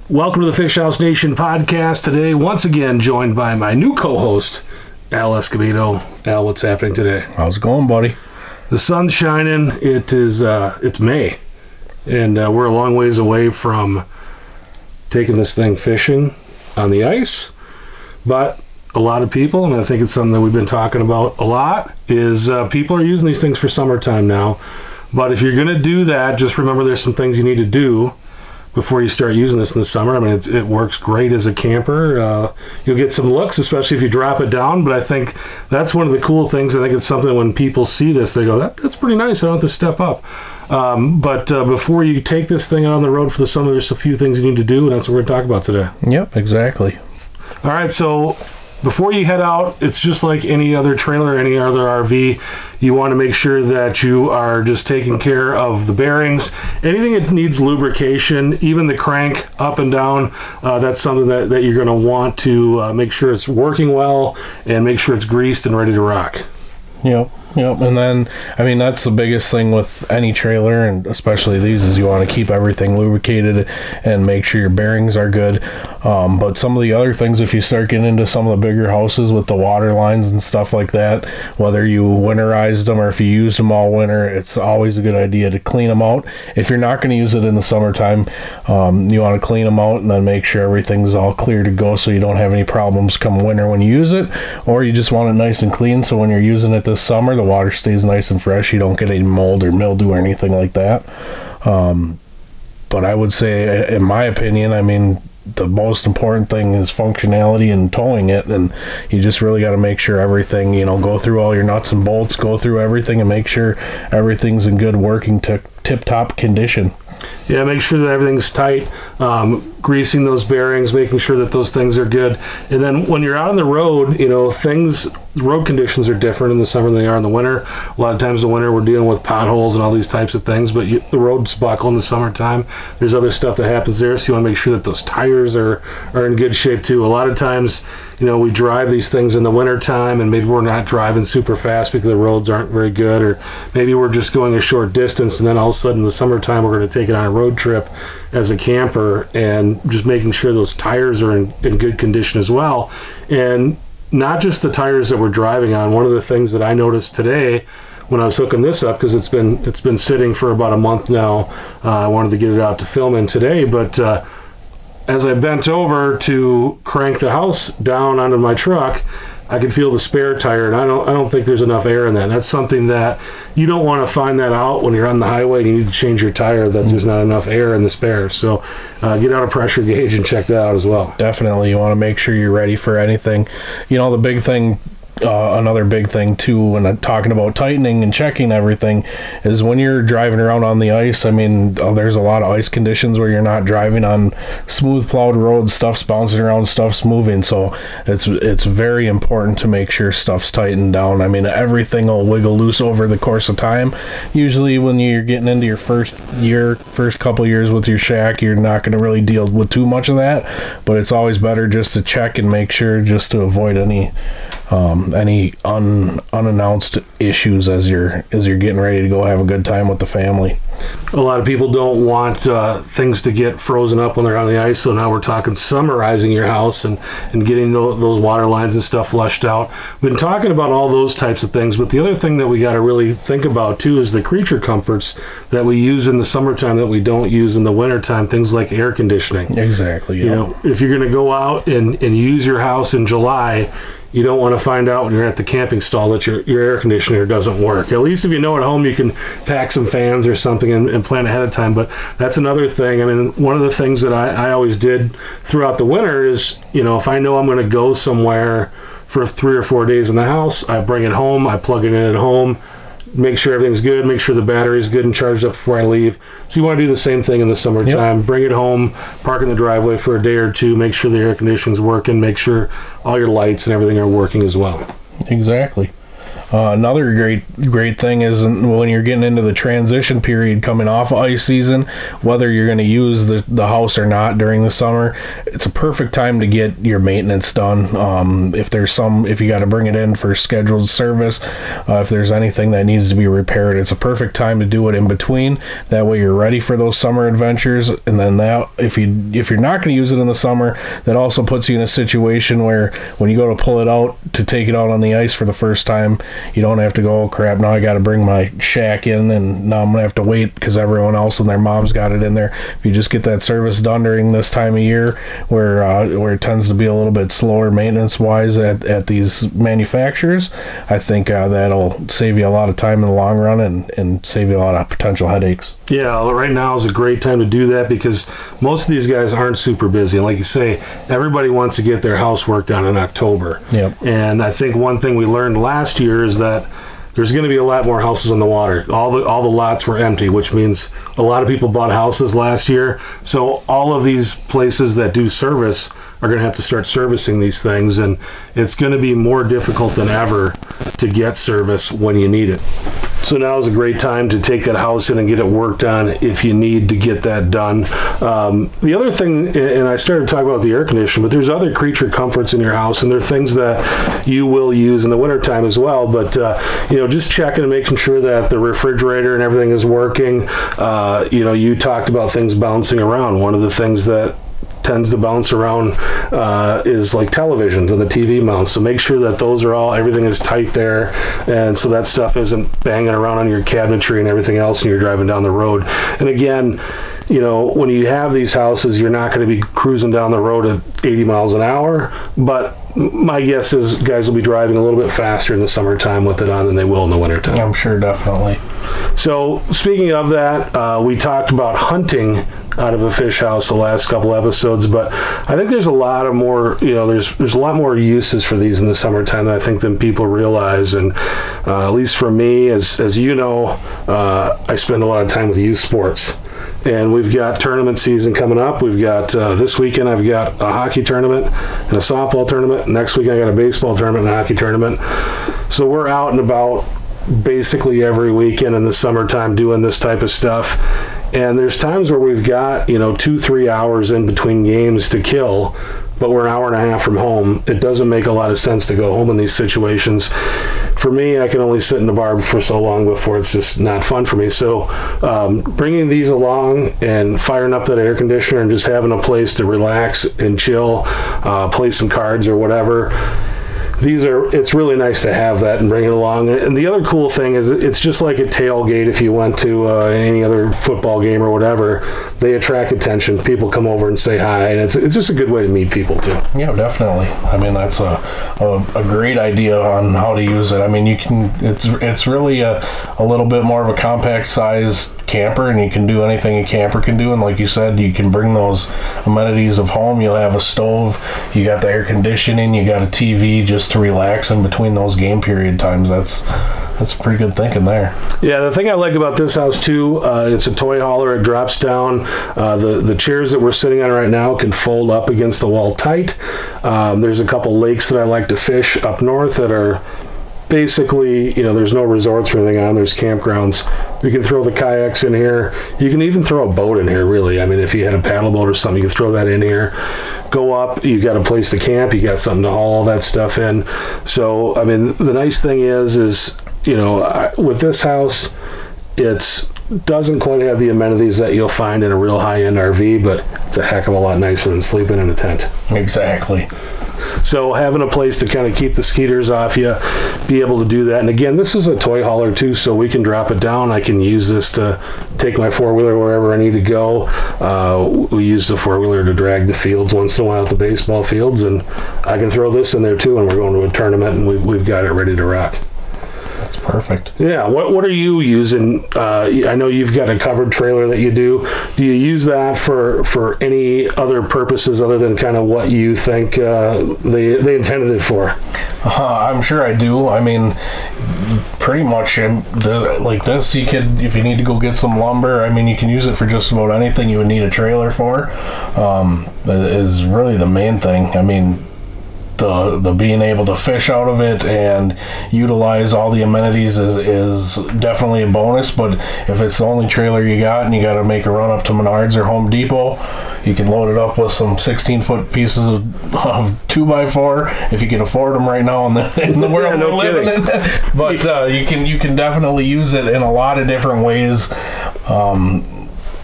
Welcome to the Fish House Nation podcast. Today, once again, joined by my new co-host, Al Escobedo. Al, what's happening today? How's it going, buddy? The sun's shining. It's May, and we're a long ways away from taking this thing fishing on the ice. But a lot of people, and I think it's something that we've been talking about a lot, is people are using these things for summertime now. But if you're going to do that, just remember there's some things you need to do before you start using this in the summer. I mean, it works great as a camper. You'll get some looks, especially if you drop it down, but I think that's one of the cool things. I think it's something when people see this, they go, that's pretty nice. I don't have to step up. But before you take this thing out on the road for the summer, there's a few things you need to do, and that's what we're going to talk about today. Yep, exactly. All right, so before you head out, it's just like any other trailer, any other RV. You want to make sure that you are just taking care of the bearings. Anything that needs lubrication, even the crank up and down, that's something that you're going to want to make sure it's working well and make sure it's greased and ready to rock. Yep. And then, I mean, that's the biggest thing with any trailer, and especially these, is you want to keep everything lubricated and make sure your bearings are good. But some of the other things, if you start getting into some of the bigger houses with the water lines and stuff like that, whether you winterized them or if you used them all winter, it's always a good idea to clean them out. If you're not going to use it in the summertime, you want to clean them out and then make sure everything's all clear to go so you don't have any problems come winter when you use it. Or you just want it nice and clean so when you're using it this summer, the water stays nice and fresh. You don't get any mold or mildew or anything like that. But I would say, in my opinion, I mean, the most important thing is functionality and towing it, and you just really got to make sure everything, go through all your nuts and bolts, go through everything and make sure everything's in good working tip-top condition. Yeah, make sure that everything's tight, greasing those bearings, making sure that those things are good. And then when you're out on the road, road conditions are different in the summer than they are in the winter. A lot of times in the winter we're dealing with potholes and all these types of things, but the roads buckle in the summertime. There's other stuff that happens there, so you want to make sure that those tires are in good shape too. A lot of times, we drive these things in the wintertime and maybe we're not driving super fast because the roads aren't very good, or maybe we're just going a short distance, and then all of a sudden in the summertime we're going to take it on a road trip as a camper, and just making sure those tires are in good condition as well. And not just the tires that we're driving on. One of the things that I noticed today when I was hooking this up, because it's been sitting for about a month now, I wanted to get it out to film in today, but as I bent over to crank the house down onto my truck, I could feel the spare tire, and I don't think there's enough air in that. That's something that you don't want to find that out when you're on the highway and you need to change your tire, that there's not enough air in the spare. So get out a pressure gauge and check that out as well. Definitely. You want to make sure you're ready for anything. The big thing, another big thing too, when I'm talking about tightening and checking everything, is when you're driving around on the ice. I mean, there's a lot of ice conditions where you're not driving on smooth plowed roads. Stuff's bouncing around, stuff's moving, so it's very important to make sure stuff's tightened down. I mean, everything will wiggle loose over the course of time. Usually when you're getting into your first couple years with your shack, you're not going to really deal with too much of that, but it's always better just to check and make sure, just to avoid any unannounced issues as you're getting ready to go have a good time with the family. A lot of people don't want things to get frozen up when they're on the ice, so now we're talking summerizing your house and getting those water lines and stuff flushed out. We've been talking about all those types of things, but the other thing that we got to really think about too is the creature comforts that we use in the summertime that we don't use in the wintertime, things like air conditioning. Exactly. Yeah. If you're going to go out and use your house in July, you don't want to find out when you're at the camping stall that your air conditioner doesn't work. At least if you know at home, you can pack some fans or something and plan ahead of time. But that's another thing. I mean, one of the things that I always did throughout the winter is, if I know I'm going to go somewhere for 3 or 4 days in the house, I bring it home, I plug it in at home, make sure everything's good, make sure the battery's good and charged up before I leave. So you want to do the same thing in the summertime. Yep. Bring it home, park in the driveway for a day or two, make sure the air conditioning's working, make sure all your lights and everything are working as well. Exactly. Another great thing is when you're getting into the transition period coming off of ice season, whether you're going to use the house or not during the summer, it's a perfect time to get your maintenance done. If you got to bring it in for scheduled service, if there's anything that needs to be repaired, it's a perfect time to do it in between. That way you're ready for those summer adventures. And then if you're not going to use it in the summer, that also puts you in a situation where when you go to pull it out to take it out on the ice for the first time, you don't have to go, oh crap, now I got to bring my shack in and now I'm going to have to wait because everyone else and their mom's got it in there. If you just get that service done during this time of year where it tends to be a little bit slower maintenance wise at these manufacturers, I think that'll save you a lot of time in the long run and save you a lot of potential headaches. Yeah, right now is a great time to do that because most of these guys aren't super busy. And like you say, everybody wants to get their house work done in October. Yep. And I think one thing we learned last year is that there's going to be a lot more houses on the water. All the lots were empty, which means a lot of people bought houses last year. So all of these places that do service are going to have to start servicing these things, and it's going to be more difficult than ever to get service when you need it. So now is a great time to take that house in and get it worked on if you need to get that done. The other thing, and I started talking about the air conditioner, but there's other creature comforts in your house, and there are things that you will use in the wintertime as well. But, just checking and making sure that the refrigerator and everything is working. You talked about things bouncing around. One of the things that tends to bounce around is like televisions and the TV mounts. So make sure that everything is tight there, and so that stuff isn't banging around on your cabinetry and everything else when you're driving down the road. And again, when you have these houses, you're not going to be cruising down the road at 80 miles an hour, but my guess is guys will be driving a little bit faster in the summertime with it on than they will in the wintertime. I'm sure, definitely. So speaking of that, we talked about hunting out of a fish house the last couple episodes, but I think there's a lot of more, there's a lot more uses for these in the summertime than I think than people realize. And at least for me, as you know, I spend a lot of time with youth sports. And we've got tournament season coming up. We've got this weekend I've got a hockey tournament and a softball tournament. Next weekend I got a baseball tournament and a hockey tournament. So we're out and about basically every weekend in the summertime doing this type of stuff. And there's times where we've got 2-3 hours in between games to kill, but we're an hour and a half from home. It doesn't make a lot of sense to go home in these situations. For me, I can only sit in the bar for so long before it's just not fun for me. So bringing these along and firing up that air conditioner and just having a place to relax and chill, play some cards or whatever, it's really nice to have that and bring it along. And the other cool thing is it's just like a tailgate if you went to any other football game or whatever. They attract attention. People come over and say hi, and it's just a good way to meet people too. Yeah, definitely. I mean, that's a great idea on how to use it. I mean, it's really a little bit more of a compact size camper, and you can do anything a camper can do. And like you said, you can bring those amenities of home. You'll have a stove, you got the air conditioning, you got a TV just to relax in between those game period times. That's pretty good thinking there. Yeah, the thing I like about this house too, it's a toy hauler. It drops down. The chairs that we're sitting on right now can fold up against the wall tight. There's a couple lakes that I like to fish up north that are basically, there's no resorts or anything on. There's campgrounds. You can throw the kayaks in here. You can even throw a boat in here, really. I mean, if you had a paddle boat or something, you can throw that in here. Go up, you got a place to camp, you got something to haul all that stuff in. So, I mean, the nice thing is with this house, it doesn't quite have the amenities that you'll find in a real high-end RV, but it's a heck of a lot nicer than sleeping in a tent. Exactly. So having a place to kind of keep the skeeters off you, be able to do that. And again, this is a toy hauler too, so we can drop it down. I can use this to take my four-wheeler wherever I need to go. We use the four-wheeler to drag the fields once in a while at the baseball fields, and I can throw this in there too, and we're going to a tournament, and we've got it ready to rock. That's perfect. Yeah. What are you using? I know you've got a covered trailer that you do. Do you use that for any other purposes other than kind of what you think they intended it for? I'm sure I do. I mean, pretty much like this, you could, if you need to go get some lumber, I mean, you can use it for just about anything you would need a trailer for. Is really the main thing. I mean, the being able to fish out of it and utilize all the amenities is definitely a bonus. But if it's the only trailer you got and you got to make a run up to Menards or Home Depot, you can load it up with some 16-foot pieces of 2x4 if you can afford them right now in the world we're living in. But you can definitely use it in a lot of different ways.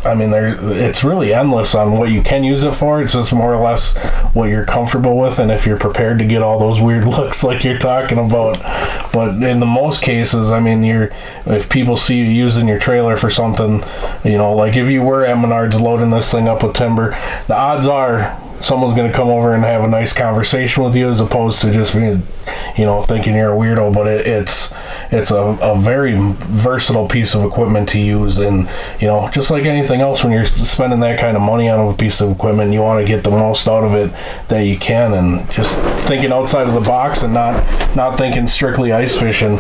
I mean, it's really endless on what you can use it for. It's just more or less what you're comfortable with, and if you're prepared to get all those weird looks like you're talking about. But in the most cases, I mean, if people see you using your trailer for something, like if you were at Menards loading this thing up with timber, the odds are someone's going to come over and have a nice conversation with you, as opposed to just being, thinking you're a weirdo. But it's a very versatile piece of equipment to use, and just like anything else, when you're spending that kind of money on a piece of equipment, you want to get the most out of it that you can, and just thinking outside of the box and not thinking strictly ice fishing.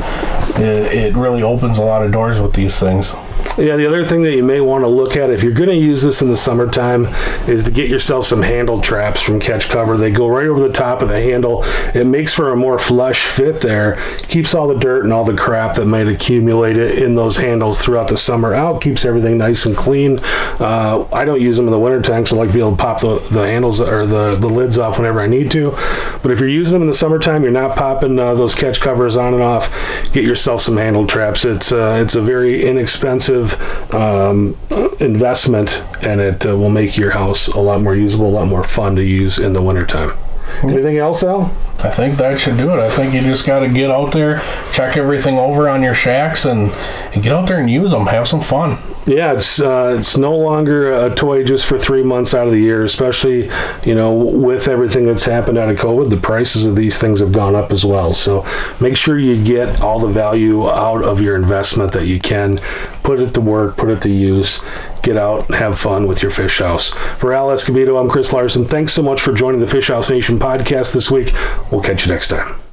It really opens a lot of doors with these things. Yeah, the other thing that you may want to look at if you're going to use this in the summertime is to get yourself some handle traps from Catch Cover. They go right over the top of the handle. It makes for a more flush fit there. Keeps all the dirt and all the crap that might accumulate in those handles throughout the summer out. Keeps everything nice and clean. I don't use them in the wintertime, so I like to be able to pop the handles or the lids off whenever I need to. But if you're using them in the summertime, you're not popping those Catch Covers on and off. Get yourself some handle traps. It's a very inexpensive investment, and it will make your house a lot more usable, a lot more fun to use in the wintertime. Anything else, Al? I think that should do it. I think you just got to get out there, check everything over on your shacks, and get out there and use them. Have some fun. Yeah, it's no longer a toy just for 3 months out of the year, especially, with everything that's happened out of COVID. The prices of these things have gone up as well. So make sure you get all the value out of your investment that you can. Put it to work, put it to use. Get out and have fun with your fish house. For Al Escobedo, I'm Chris Larson. Thanks so much for joining the Fish House Nation podcast this week. We'll catch you next time.